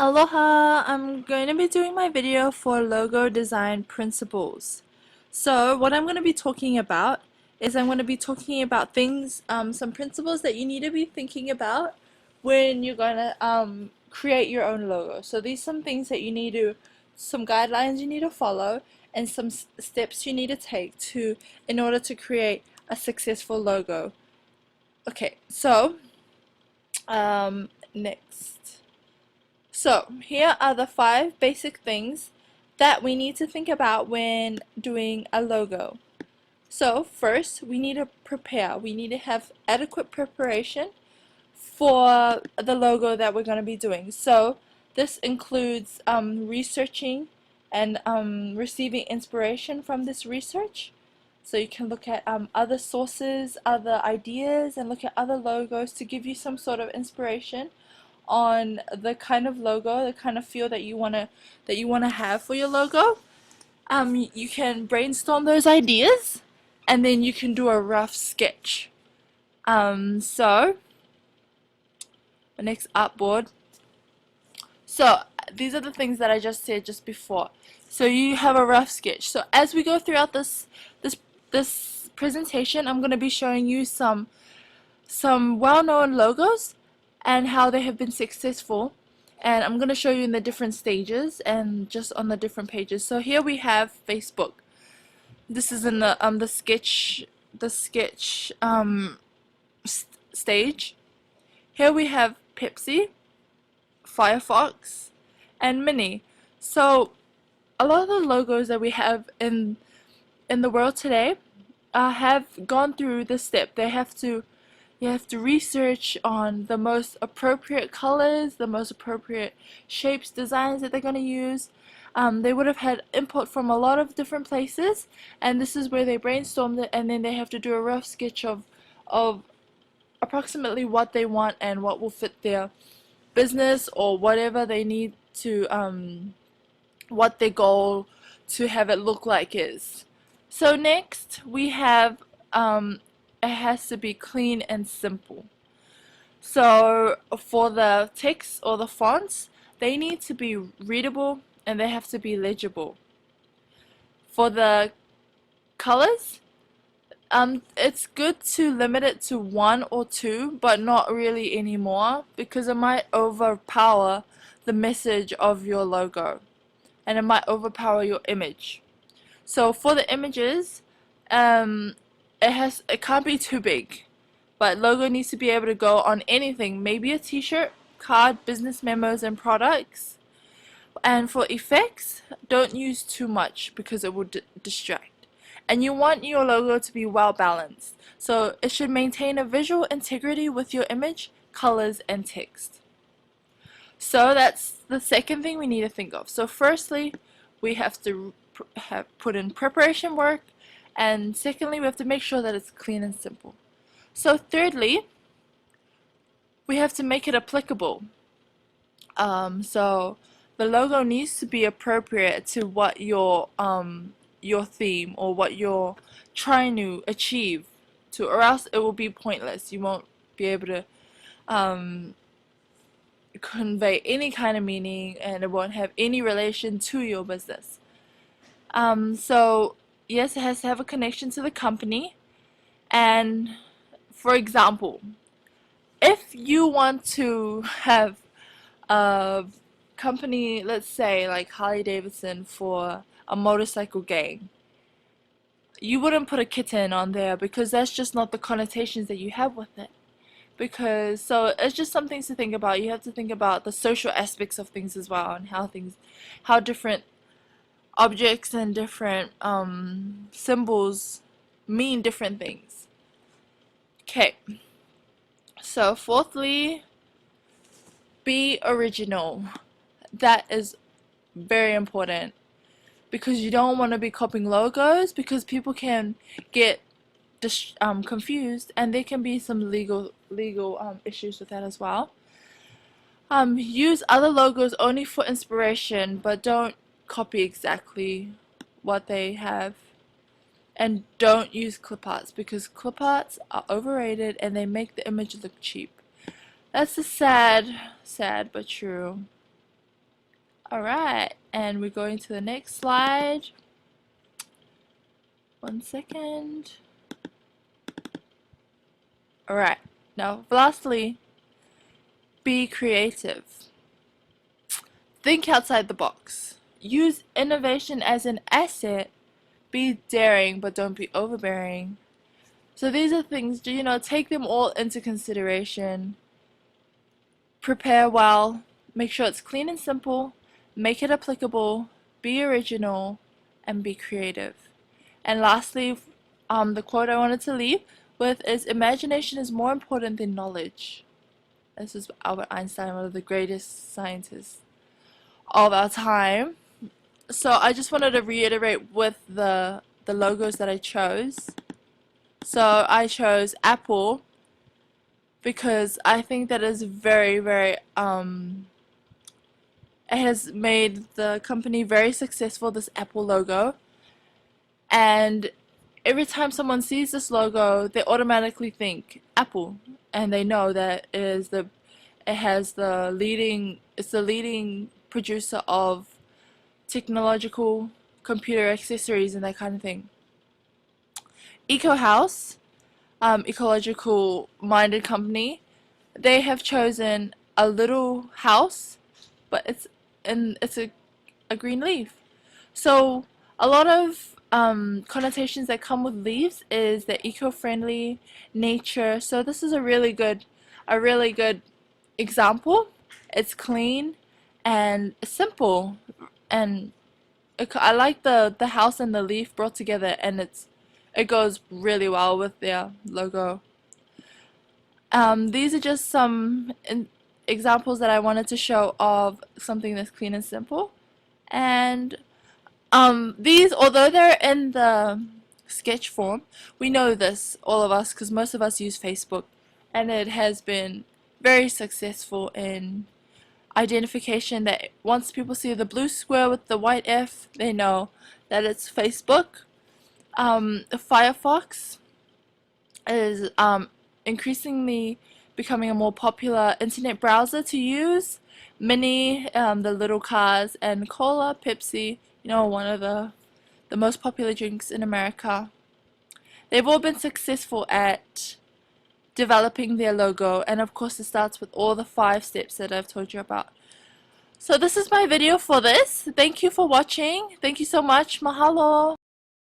Aloha! I'm going to be doing my video for logo design principles. So what I'm going to be talking about is I'm going to be talking about things, some principles that you need to be thinking about when you're going to create your own logo. So these are some things that you need to, some guidelines you need to follow and some steps you need to take in order to create a successful logo. Okay, so next. So, here are the 5 basic things that we need to think about when doing a logo. So, first, we need to prepare. We need to have adequate preparation for the logo that we're going to be doing. So, this includes researching and receiving inspiration from this research. So you can look at other sources, other ideas, and look at other logos to give you some sort of inspiration on the kind of logo, the kind of feel that you wanna have for your logo. You can brainstorm those ideas, and then you can do a rough sketch. So the next artboard. So these are the things that I just said just before. So you have a rough sketch. So as we go throughout this presentation, I'm going to be showing you some well-known logos and how they have been successful, and I'm going to show you in the different stages and just on the different pages. So here we have Facebook. This is in the sketch stage. Here we have Pepsi, Firefox, and Mini. So a lot of the logos that we have in the world today have gone through this step. You have to research on the most appropriate colors, the most appropriate shapes, designs that they're going to use. They would have had input from a lot of different places, and this is where they brainstormed it, and then they have to do a rough sketch of approximately what they want and what will fit their business or whatever they need to, what their goal to have it look like is. So next we have, it has to be clean and simple. So for the text or the fonts, they need to be readable and they have to be legible. For the colors, it's good to limit it to 1 or 2, but not really anymore, because it might overpower the message of your logo and it might overpower your image. So for the images, it can't be too big, but logo needs to be able to go on anything, maybe a t-shirt, card, business memos, and products. And for effects, don't use too much because it will distract. And you want your logo to be well balanced, so it should maintain a visual integrity with your image, colors, and text. So that's the second thing we need to think of. So firstly, we have to put in preparation work, and secondly, we have to make sure that it's clean and simple. So thirdly, we have to make it applicable. So the logo needs to be appropriate to what your theme or what you're trying to achieve to, or else it will be pointless. You won't be able to convey any kind of meaning, and it won't have any relation to your business. So yes, it has to have a connection to the company. And for example, if you want to have a company, let's say like Harley Davidson, for a motorcycle gang, you wouldn't put a kitten on there because that's just not the connotations that you have with it. Because so it's just some things to think about. You have to think about the social aspects of things as well, and how different objects and different symbols mean different things. Okay, so fourthly, be original. That is very important, because you don't want to be copying logos, because people can get confused, and there can be some legal issues with that as well. Use other logos only for inspiration, but don't copy exactly what they have. And don't use clip arts, because clip arts are overrated and they make the image look cheap. That's a sad but true. Alright, and we're going to the next slide. 1 second. Alright, now lastly, be creative. Think outside the box. Use innovation as an asset. Be daring, but don't be overbearing. So these are things, take them all into consideration. Prepare well. Make sure it's clean and simple. Make it applicable. Be original. And be creative. And lastly, the quote I wanted to leave with is, imagination is more important than knowledge. This is Albert Einstein, one of the greatest scientists of our time. So I just wanted to reiterate with the logos that I chose. So I chose Apple because I think that is very, very, it has made the company very successful, this Apple logo. And every time someone sees this logo, they automatically think Apple, and they know that it's the leading producer of technological computer accessories and that kind of thing. EcoHouse, ecological minded company, they have chosen a little house, but it's a green leaf. So a lot of connotations that come with leaves is the eco-friendly nature. So this is a really good example. It's clean and simple, and I like the house and the leaf brought together, and it goes really well with their logo. These are just some examples that I wanted to show of something that's clean and simple. And these, although they're in the sketch form, we know this, all of us, because most of us use Facebook, and it has been very successful in identification, that once people see the blue square with the white F, they know that it's Facebook. Firefox is increasingly becoming a more popular internet browser to use. Mini, the little cars, and Cola, Pepsi, one of the most popular drinks in America. They've all been successful at developing their logo, and of course it starts with all the 5 steps that I've told you about. So this is my video for this. Thank you for watching. Thank you so much. Mahalo.